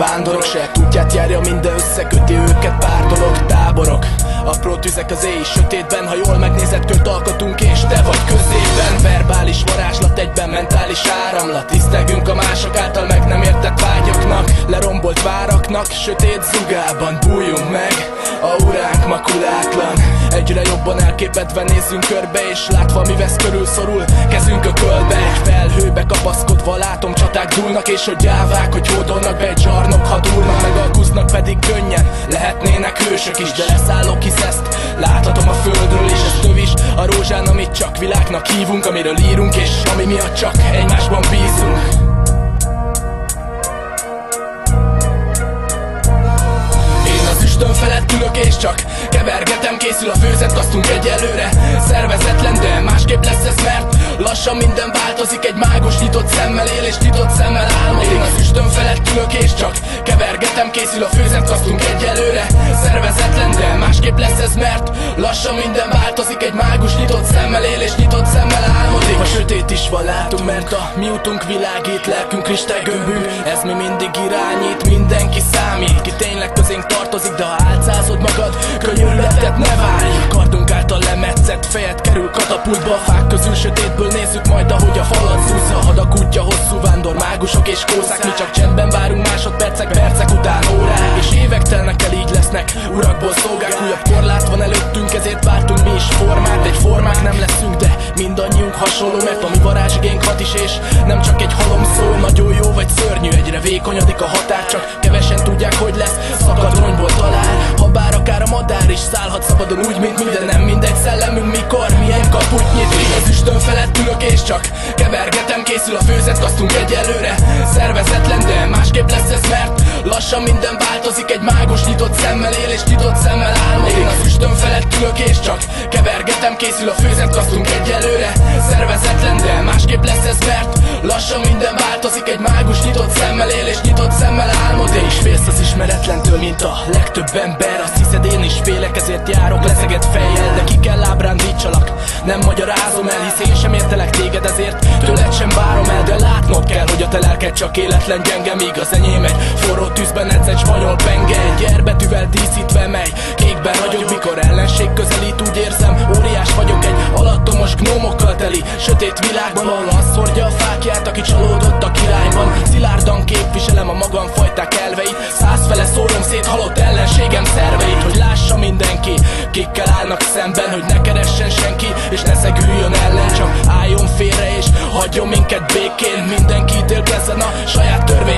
vándorok, saját útját járja, minden összeköti őket, pár dolog, táborok, apró tüzek az éj sötétben. Ha jól megnézed, költ alkotunk és te vagy középen. Verbális varázslat, egyben mentális áramlat. Tisztelgünk a mások által meg nem értett vágyaknak, lerombolt váraknak, sötét zugában bújjunk meg. Auránk makulátlan, egyre jobban elképedve nézzünk körbe, és látva mi vesz körül szorul kezünk a kölbe. Egy felhőbe kapaszkodva látom csaták dúlnak, és hogy gyávák, hogy hódolnak be egy zsarnok hadulnak. Megalkuznak pedig könnyen, lehetnének hősök is, de leszállok, hisz ezt láthatom a földről is. Ez tövis a rózsán, amit csak világnak hívunk, amiről írunk, és ami miatt csak egymásban bízunk. Füstön felett ülök és csak kevergetem, készül a főzet, kasztunk egyelőre. Szervezetlen, de másképp lesz ez, mert lassan minden változik. Egy mágus nyitott szemmel él és nyitott szemmel álmodik. Én a füstön felett ülök és csak kevergetem, készül a főzet, kasztunk egyelőre. Szervezetlen, de másképp lesz ez, mert lassan minden változik. Egy mágus nyitott szemmel él és nyitott szemmel álmodik. Ha sötét is van, látunk, mert a mi utunk világít, lelkünk kristálygömbű. Ez mi mindig irányít, mindenki számít, ki tényleg közénk tartozik. De ha álcázod magad, könyörületet ne várj. Kardunk által lemetszett fejed kerül katapultba. A fák közül sötétből nézzük majd, ahogy a falat szúszza. Hadak útja hosszú vándor, mágusok és kószák. Mi csak csendben várunk másodpercek, percek után órák. És évek telnek el, így lesznek urakból szolgák. Újabb korlát van előttünk, ezért váltunk mi is formát. Egy formák nem leszünk, de mindannyiunk hasonló, mert a mi varázsigénk hat is, és nem csak egy halom szó. Nagyon jó vagy szörnyű, egyre vékonyodik a határ, csak kevesen tudják, hogy lesz szakad ronyból talál. Habár akár a madár is szállhat szabadon, úgy, mint minden, nem mindegy szellemünk mikor, milyen kaput nyit. Én az üstön felett ülök és csak kevergetem, készül a főzet, kasztunk egyelőre. Szervezetlen, de másképp lesz ez, mert lassan minden változik. Egy mágus nyitott szemmel él és nyitott szemmel álmodik. Én az üstön felett ülök és csak kevergetem, készül a főzet, kasztunk egyelőre. Szervezetlen, de másképp lesz ez, mert lassan minden változik. Egy mágus nyitott szemmel él és nyitott szemmel álmodik. És félsz az ismeretlentől, mint a legtöbb ember. Azt hiszed, én is félek, ezért járok leszegett fejjel, de ki kell ábrándítsalak, nem magyarázom el, hisz én sem értelek téged, ezért tőled sem várom el. De látnod kell, hogy a te lelked csak életlen gyenge, míg az enyém egy forró tűzben edzett spanyol penge. Egy erbetűvel díszítve, mely kékben ragyog, mikor ellenség közelít, úgy érzem, óriás vagyok. Egy alattomos gnómokkal teli sötét világban, ahol az hordja a fákját, aki csalódott a királyban. Szilárdan képviselem a magamfajták elveit, százfele szórom szét halott ellenségem szerveit, hogy lássa mindenki, kikkel állnak szemben, hogy ne keressen senki, és ne szegüljön ellen, csak álljon félre és hagyjon minket békén. Mindenki ítélkezzen a saját törvény